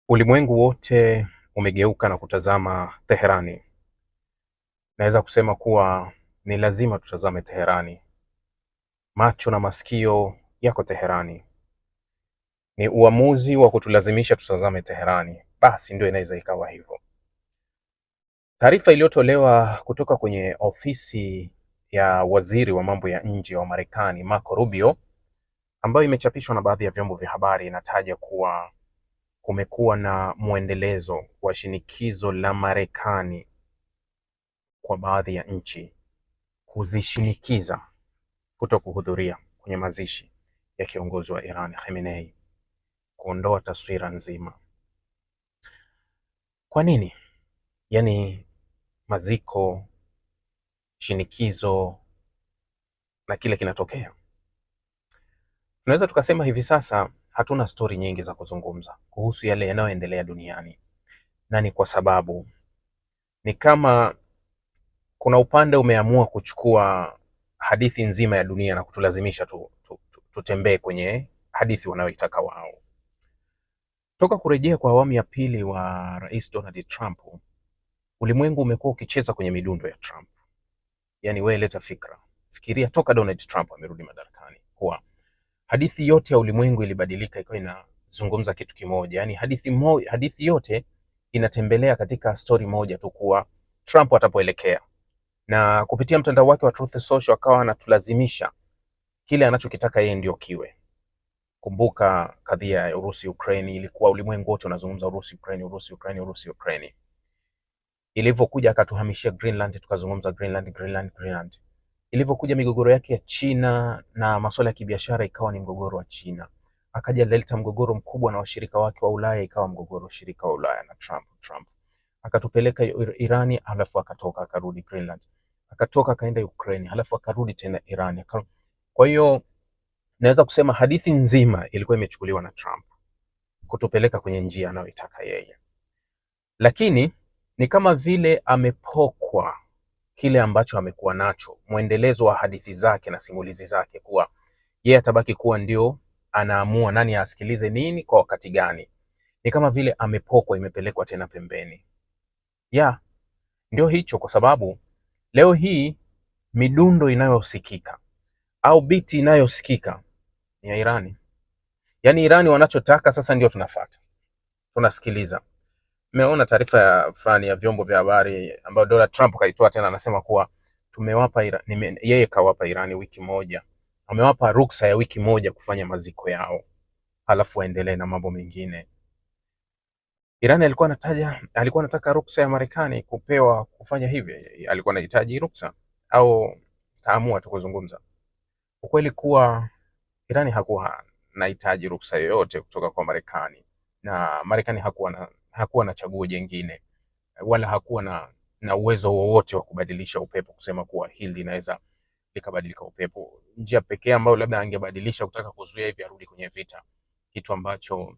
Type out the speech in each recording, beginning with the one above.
Ulimwengu wote umegeuka na kutazama Teherani. Naweza kusema kuwa ni lazima tutazame Teherani. Macho na masikio yako Teherani. Ni uamuzi wa kutulazimisha tutazame Teherani. Basi ndio inaweza ikawa hivyo. Taarifa iliyotolewa kutoka kwenye ofisi ya waziri wa mambo ya nje wa Marekani, Marco Rubio, ambayo imechapishwa na baadhi ya vyombo vya habari, inataja kuwa kumekuwa na mwendelezo wa shinikizo la Marekani kwa baadhi ya nchi kuzishinikiza kuto kuhudhuria kwenye mazishi ya kiongozi wa Iran Khamenei, kuondoa taswira nzima. Kwa nini? Yaani maziko, shinikizo na kile kinatokea. Tunaweza tukasema hivi sasa hatuna stori nyingi za kuzungumza kuhusu yale yanayoendelea duniani, na ni kwa sababu ni kama kuna upande umeamua kuchukua hadithi nzima ya dunia na kutulazimisha tutembee kwenye hadithi wanayoitaka wao. Toka kurejea kwa awamu ya pili wa Rais Donald Trump, ulimwengu umekuwa ukicheza kwenye midundo ya Trump. Yaani wewe leta fikiria toka Donald Trump amerudi madarakani, kwa hadithi yote ya ulimwengu ilibadilika, ikawa inazungumza kitu kimoja. Yaani hadithi yote inatembelea katika story moja tu, kuwa Trump atapoelekea, na kupitia mtandao wake wa Truth Social akawa anatulazimisha kile anachokitaka yeye ndio kiwe. Kumbuka kadhia ya Urusi Ukraine, ilikuwa ulimwengu wote unazungumza Urusi Ukraine, Urusi Ukraine, Urusi Ukraine. Ilivyokuja akatuhamishia Greenland, tukazungumza Greenland. Ilivyokuja migogoro yake ya China na masuala ya kibiashara, ikawa ni mgogoro wa China. Akaja leta mgogoro mkubwa na washirika wake wa Ulaya, ikawa mgogoro shirika wa Ulaya na Trump. Akatupeleka Irani, halafu akatoka akarudi Greenland. Akatoka akaenda Ukraine, halafu akarudi tena Irani. Kwa hiyo naweza kusema hadithi nzima ilikuwa imechukuliwa na Trump kutupeleka kwenye njia anayoitaka yeye, lakini ni kama vile amepokwa kile ambacho amekuwa nacho, mwendelezo wa hadithi zake na simulizi zake, kuwa yeye atabaki kuwa ndio anaamua nani asikilize nini kwa wakati gani. Ni kama vile amepokwa, imepelekwa tena pembeni. Ndio hicho, kwa sababu leo hii midundo inayosikika au biti inayosikika ni ya Irani. Yaani Irani wanachotaka sasa ndio tunafuata, tunasikiliza. Nimeona taarifa ya fulani ya vyombo vya habari ambayo Donald Trump kaitoa tena, anasema kuwa tumewapa yeye kawapa Irani wiki moja, amewapa ruksa ya wiki moja kufanya maziko yao, halafu waendelee na mambo mengine. Irani alikuwa anataka ruksa ya Marekani kupewa kufanya hivi, alikuwa anahitaji ruksa au kaamua tu kuzungumza? Ukweli kuwa Irani hakuwa anahitaji ruksa yoyote kutoka kwa Marekani, na Marekani hakuwa na chaguo jingine, wala hakuwa na uwezo wowote wa kubadilisha upepo, kusema kuwa hili linaweza likabadilika upepo. Njia pekee ambayo labda angebadilisha kutaka kuzuia hivi arudi kwenye vita, kitu ambacho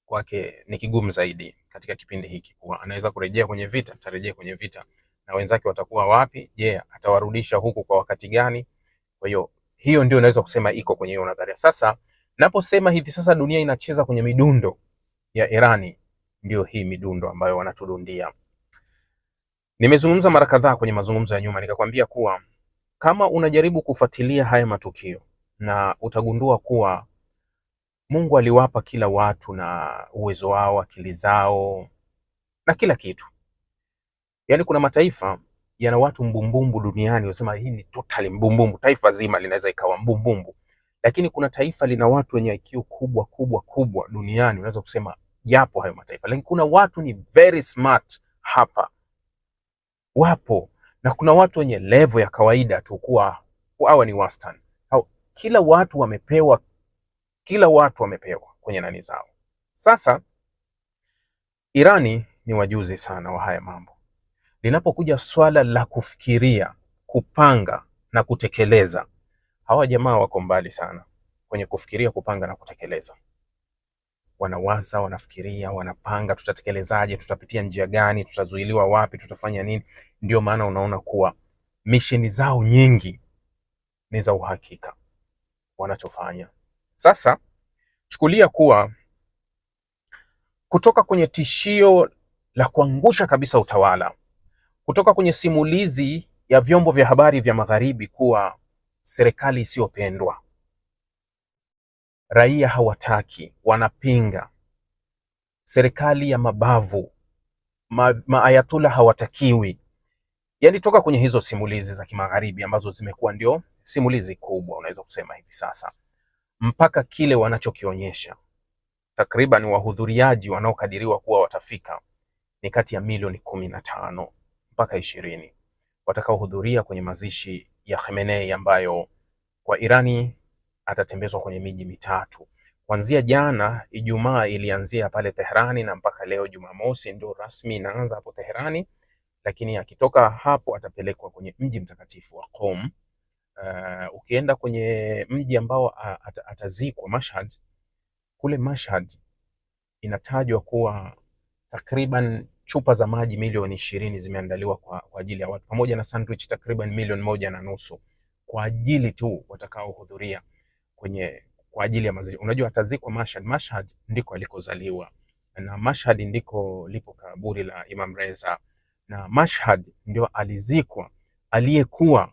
kwake ni kigumu zaidi katika kipindi hiki, kuwa anaweza kurejea kwenye vita, atarejea kwenye vita na wenzake watakuwa wapi? Je, atawarudisha huku kwa wakati gani? Kwa hiyo ndio naweza kusema iko kwenye hiyo nadharia. Sasa naposema hivi sasa dunia inacheza kwenye midundo ya Irani, ndio hii midundo ambayo wanatudundia. Nimezungumza mara kadhaa kwenye mazungumzo ya nyuma, nikakwambia kuwa kama unajaribu kufuatilia haya matukio, na utagundua kuwa Mungu aliwapa kila watu na uwezo wao, akili zao na kila kitu. Yaani kuna mataifa yana watu mbumbumbu duniani, unasema hii ni totally mbumbumbu, taifa zima linaweza ikawa mbumbumbu. Lakini kuna taifa lina watu wenye IQ kubwa duniani, unaweza kusema yapo hayo mataifa. Lakini kuna watu ni very smart hapa, wapo, na kuna watu wenye level ya kawaida tu, kuwa hawa ni wastani. Kila watu wamepewa kwenye nani zao. Sasa Irani ni wajuzi sana wa haya mambo. Linapokuja swala la kufikiria, kupanga na kutekeleza, hawa jamaa wako mbali sana kwenye kufikiria, kupanga na kutekeleza. Wanawaza, wanafikiria, wanapanga, tutatekelezaje, tutapitia njia gani, tutazuiliwa wapi, tutafanya nini. Ndio maana unaona kuwa misheni zao nyingi ni za uhakika wanachofanya. Sasa chukulia kuwa kutoka kwenye tishio la kuangusha kabisa utawala, kutoka kwenye simulizi ya vyombo vya habari vya magharibi kuwa serikali isiyopendwa, raia hawataki, wanapinga, serikali ya mabavu, maayatullah hawatakiwi. Yani toka kwenye hizo simulizi za kimagharibi ambazo zimekuwa ndio simulizi kubwa unaweza kusema hivi sasa, mpaka kile wanachokionyesha. Takriban wahudhuriaji wanaokadiriwa kuwa watafika ni kati ya milioni 15 mpaka 20 watakaohudhuria kwenye mazishi ya Khamenei, ambayo kwa Irani atatembezwa kwenye miji mitatu. Kuanzia jana Ijumaa ilianzia pale Teherani, na mpaka leo Jumamosi ndio rasmi inaanza hapo Teherani, lakini akitoka hapo atapelekwa kwenye mji mtakatifu wa Qom. Ukienda kwenye mji ambao atazikwa Mashhad, kule Mashhad inatajwa kuwa takriban chupa za maji milioni 20 zimeandaliwa kwa ajili ya watu, pamoja na sandwich takriban milioni 1.5 kwa ajili tu watakaohudhuria kwa ajili ya mazishi. Unajua atazikwa Mashhad. Mashhad ndiko alikozaliwa, na Mashhad ndiko lipo kaburi la Imam Reza, na Mashhad ndio alizikwa aliyekuwa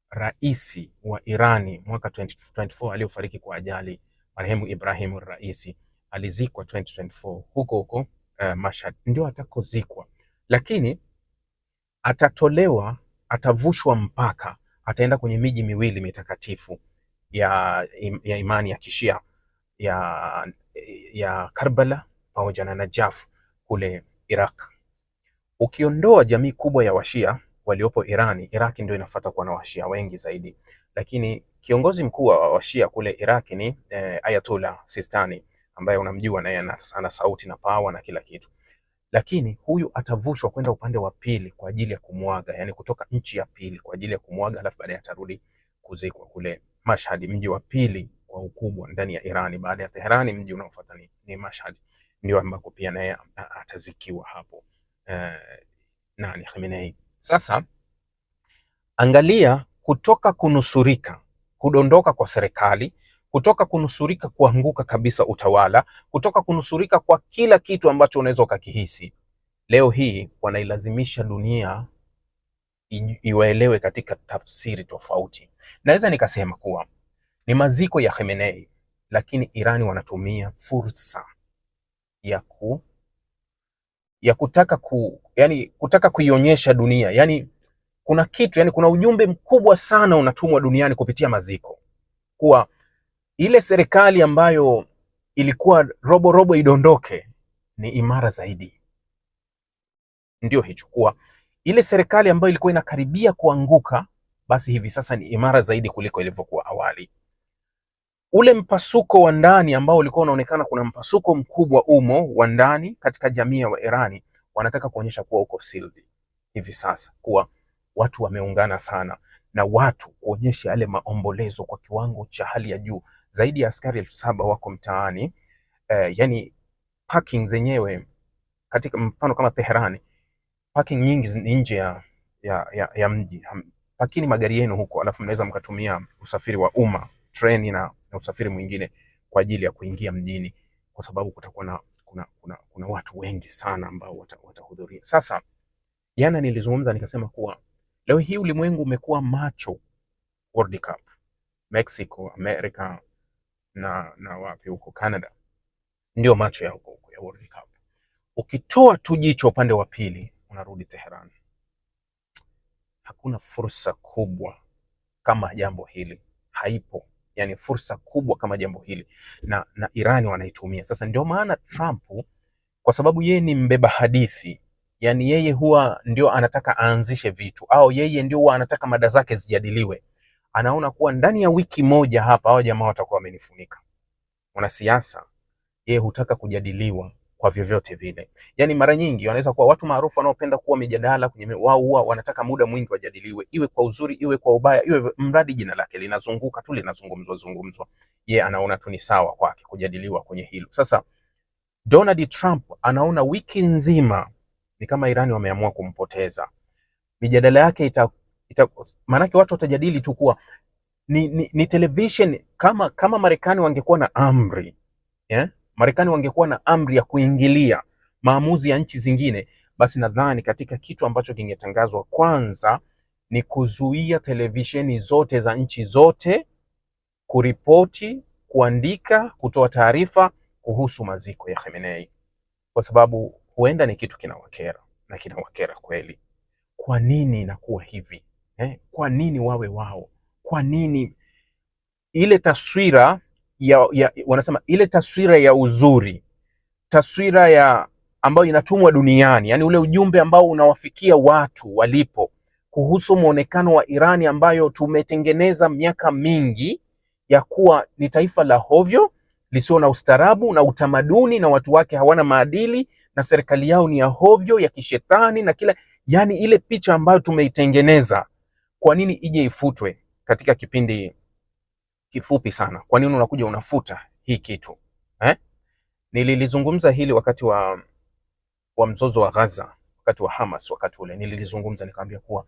raisi wa Irani mwaka 2024 aliyofariki kwa ajali, marehemu Ibrahim Raisi, alizikwa 2024 huko Mashhad ndio atakozikwa, lakini atatolewa, atavushwa mpaka, ataenda kwenye miji miwili mitakatifu ya imani ya Kishia ya Karbala pamoja na Najaf kule Iraq. Ukiondoa jamii kubwa ya Washia waliopo Irani, Iraki ndio inafuata kuwa na Washia wengi zaidi, lakini kiongozi mkuu wa Washia kule Iraki ni Ayatollah Sistani, ambaye unamjua naye ana sauti na power na kila kitu. Lakini huyu atavushwa kwenda upande wa pili kwa ajili ya kumwaga, yani kutoka nchi ya pili kwa ajili ya kumwaga, alafu baadaye atarudi kuzikwa kule Mashhad, mji wa pili kwa ukubwa ndani ya Irani. Baada ya Teherani, mji unaofuata ni Mashhad, ndio ambako pia naye atazikiwa hapo nani Khamenei. Sasa angalia, kutoka kunusurika kudondoka kwa serikali, kutoka kunusurika kuanguka kabisa utawala, kutoka kunusurika kwa kila kitu ambacho unaweza ukakihisi, leo hii wanailazimisha dunia iwaelewe katika tafsiri tofauti. Naweza nikasema kuwa ni maziko ya Khamenei, lakini Irani wanatumia fursa ya kutaka kuionyesha dunia, yani kuna kitu, yani kuna ujumbe mkubwa sana unatumwa duniani kupitia maziko, kuwa ile serikali ambayo ilikuwa robo idondoke ni imara zaidi. Ndio hicho, kuwa ile serikali ambayo ilikuwa inakaribia kuanguka, basi hivi sasa ni imara zaidi kuliko ilivyokuwa awali. Ule mpasuko wa ndani ambao ulikuwa unaonekana, kuna mpasuko mkubwa umo wa ndani katika jamii ya Wairani, wanataka kuonyesha kuwa uko sealed hivi sasa, kuwa watu wameungana sana, na watu kuonyesha yale maombolezo kwa kiwango cha hali ya juu. Zaidi ya askari 7,000 wako mtaani. Yani parking zenyewe katika mfano kama Teherani, parking nyingi ni nje ya mji. Pakini magari yenu huko, alafu mnaweza mkatumia usafiri wa umma, treni na usafiri mwingine kwa ajili ya kuingia mjini, kwa sababu kutakuwa kuna watu wengi sana ambao watahudhuria. Sasa jana nilizungumza nikasema kuwa leo hii ulimwengu umekuwa macho World Cup, Mexico, America na wapi huko Canada, ndio macho ya huko ya World Cup. Ukitoa tu jicho upande wa pili, unarudi Tehran. Hakuna fursa kubwa kama jambo hili, haipo. Yani fursa kubwa kama jambo hili, na Irani wanaitumia. Sasa ndio maana Trump, kwa sababu yeye ni mbeba hadithi, yani yeye huwa ndio anataka aanzishe vitu, au yeye ndio huwa anataka mada zake zijadiliwe. Anaona kuwa ndani ya wiki moja hapa hao jamaa watakuwa wamenifunika. Mwanasiasa yeye hutaka kujadiliwa kwa vyovyote vile. Yani mara nyingi wanaweza kuwa watu maarufu wanaopenda kuwa mijadala kwenye wao, huwa wanataka muda mwingi wajadiliwe, iwe kwa uzuri, iwe kwa ubaya, iwe mradi jina lake linazunguka tu, linazungumzwa. Yeye anaona tu ni sawa kwake kujadiliwa kwenye hilo. Sasa Donald Trump anaona wiki nzima ni kama Irani wameamua kumpoteza. Mijadala yake maanake watu watajadili tu kuwa ni television. Kama Marekani wangekuwa na amri, Marekani wangekuwa na amri ya kuingilia maamuzi ya nchi zingine, basi nadhani katika kitu ambacho kingetangazwa kwanza ni kuzuia televisheni zote za nchi zote kuripoti, kuandika, kutoa taarifa kuhusu maziko ya Khamenei, kwa sababu huenda ni kitu kinawakera na kinawakera kweli. Kwa nini inakuwa hivi? Kwa nini wawe wao? Kwa nini ile taswira wanasema ile taswira ya uzuri, taswira ya ambayo inatumwa duniani, yani ule ujumbe ambao unawafikia watu walipo kuhusu muonekano wa Irani ambayo tumetengeneza miaka mingi ya kuwa ni taifa la hovyo lisio na ustaarabu na utamaduni, na watu wake hawana maadili, na serikali yao ni ya hovyo ya kishetani na kila, yani ile picha ambayo tumeitengeneza, kwa nini ije ifutwe katika kipindi kifupi sana? Kwa nini unakuja unafuta hii kitu Nililizungumza hili wakati wa mzozo wa Gaza, wakati wa Hamas, wakati ule nililizungumza, nikamwambia kuwa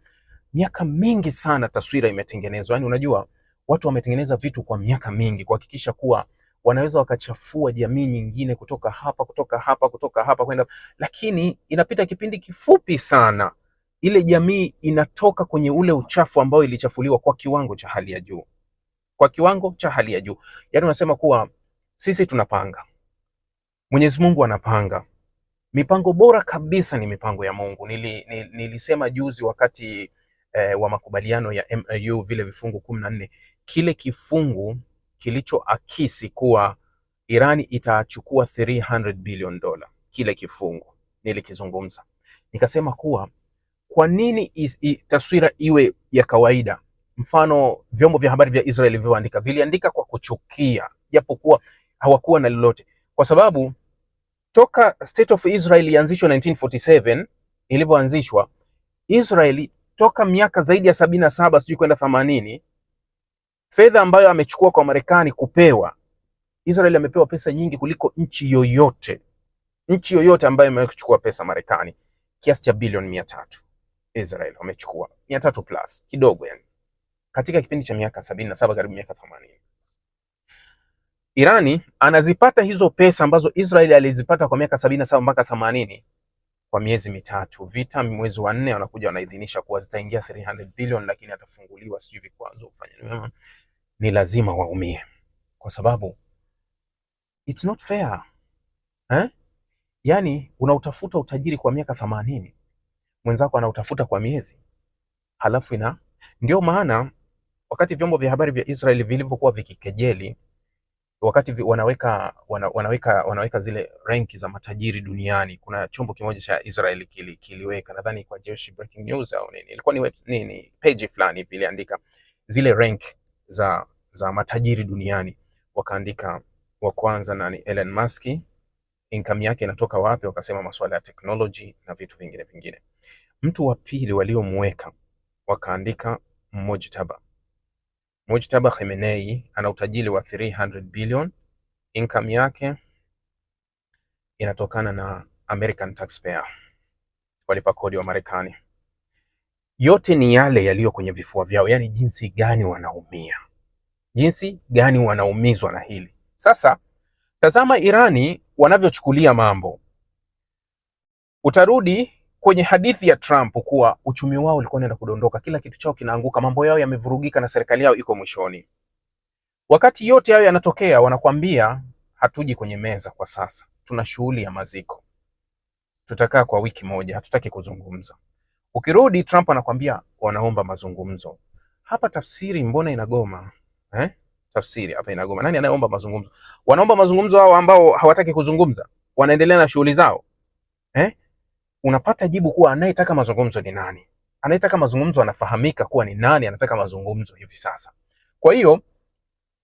miaka mingi sana taswira imetengenezwa. Yani unajua watu wametengeneza vitu kwa miaka mingi kuhakikisha kuwa wanaweza wakachafua jamii nyingine kutoka hapa kwenda, lakini inapita kipindi kifupi sana, ile jamii inatoka kwenye ule uchafu ambao ilichafuliwa kwa kiwango cha hali ya juu, Yani unasema kuwa sisi tunapanga, Mwenyezi Mungu anapanga. Mipango bora kabisa ni mipango ya Mungu. Nilisema juzi wakati wa makubaliano ya MOU, vile vifungu 14, kile kifungu kilichoakisi kuwa Irani itachukua $300 billion, kile kifungu nilikizungumza, nikasema kuwa kwa nini taswira iwe ya kawaida. Mfano vyombo vya habari vya Israel viliandika kwa kuchukia, japokuwa hawakuwa na lolote, kwa sababu toka State of Israel ianzishwa 1947, ilivyoanzishwa Israel toka miaka zaidi ya 77 sijui kwenda 80, fedha ambayo amechukua kwa Marekani kupewa, Israel amepewa pesa nyingi kuliko nchi yoyote ambayo imechukua pesa Marekani, kiasi cha bilioni 300. Israel wamechukua 300 plus kidogo, yani katika kipindi cha miaka 77 karibu miaka 80. Irani anazipata hizo pesa ambazo Israeli alizipata kwa miaka 77 mpaka 80 kwa miezi mitatu. Vita mwezi wa 4 wanakuja wanaidhinisha kuwa zitaingia 300 billion, lakini atafunguliwa sijui vikwazo kufanya nini. Ni lazima waumie kwa sababu it's not fair. Yani unautafuta utajiri kwa miaka 80, mwenzako anautafuta kwa miezi, halafu ndio maana wakati vyombo vya habari vya Israeli vilivyokuwa vikikejeli, wakati wanaweka zile ranki za matajiri duniani, kuna chombo kimoja cha Israeli kiliweka, nadhani kwa Jewish Breaking News au nini, ilikuwa ni page fulani viliandika zile rank za matajiri duniani, wakaandika wa kwanza nani, Elon Musk, income yake inatoka wapi, wakasema masuala ya technology na vitu vingine. Mtu wa pili waliomweka wakaandika Mojtaba Khamenei, ana utajiri wa 300 billion, income yake inatokana na American taxpayer, walipa kodi wa Marekani. Yote ni yale yaliyo kwenye vifua vyao, yani jinsi gani wanaumia, jinsi gani wanaumizwa na hili. Sasa tazama Irani wanavyochukulia mambo. Utarudi kwenye hadithi ya Trump kuwa uchumi wao ulikuwa unaenda kudondoka, kila kitu chao kinaanguka, mambo yao yamevurugika na serikali yao iko mwishoni. Wakati yote hayo yanatokea, wanakwambia hatuji kwenye meza kwa sasa, tuna shughuli ya maziko, tutakaa kwa wiki moja, hatutaki kuzungumza. Ukirudi Trump anakwambia wanaomba mazungumzo. Hapa tafsiri mbona inagoma? Tafsiri hapa inagoma. Nani anayeomba mazungumzo? Wanaomba mazungumzo hao ambao hawataki kuzungumza, wanaendelea na shughuli zao. Unapata jibu kuwa anayetaka mazungumzo ni nani? Anayetaka mazungumzo anafahamika kuwa ni nani anataka mazungumzo hivi sasa. Kwa hiyo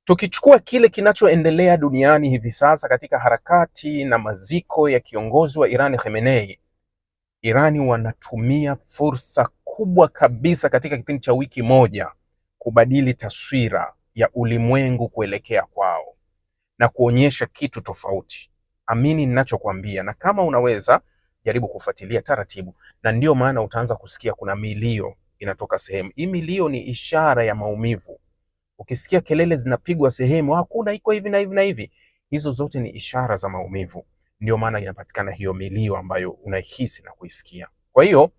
tukichukua kile kinachoendelea duniani hivi sasa katika harakati na maziko ya kiongozi wa Irani Khamenei, Irani wanatumia fursa kubwa kabisa katika kipindi cha wiki moja kubadili taswira ya ulimwengu kuelekea kwao na kuonyesha kitu tofauti. Amini ninachokwambia, na kama unaweza jaribu kufuatilia taratibu, na ndio maana utaanza kusikia kuna milio inatoka sehemu. Hii milio ni ishara ya maumivu. Ukisikia kelele zinapigwa sehemu, hakuna iko hivi na hivi na hivi, hizo zote ni ishara za maumivu. ndio maana inapatikana hiyo milio ambayo unaihisi na kuisikia. Kwa hiyo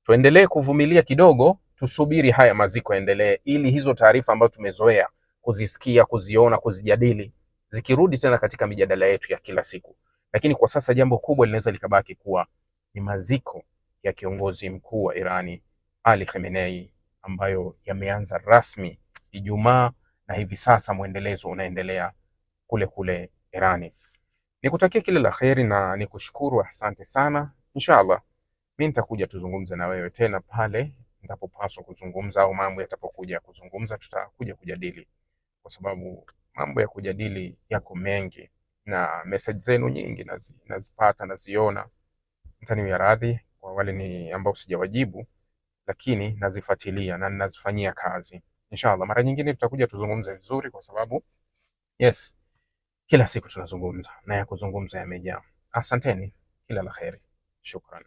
tuendelee kuvumilia kidogo, tusubiri haya maziko yaendelee, ili hizo taarifa ambazo tumezoea kuzisikia, kuziona, kuzijadili zikirudi tena katika mijadala yetu ya kila siku. Lakini kwa sasa jambo kubwa linaweza likabaki kuwa ni maziko ya kiongozi mkuu wa Irani Ali Khamenei, ambayo yameanza rasmi Ijumaa na hivi sasa mwendelezo unaendelea kule kule Irani. Nikutakia kila la kheri na nikushukuru, asante sana. Inshallah mimi nitakuja tuzungumze na wewe tena pale nitapopaswa kuzungumza, au mambo yatapokuja kuzungumza, tutakuja kujadili, kwa sababu mambo ya kujadili yako mengi na message zenu nyingi nazipata, naziona. Mtaniwia radhi kwa wale ni ambao sijawajibu, lakini nazifuatilia na ninazifanyia kazi. Inshallah mara nyingine tutakuja tuzungumze vizuri, kwa sababu yes, kila siku tunazungumza na ya kuzungumza yamejaa. Asanteni, kila la kheri, shukran.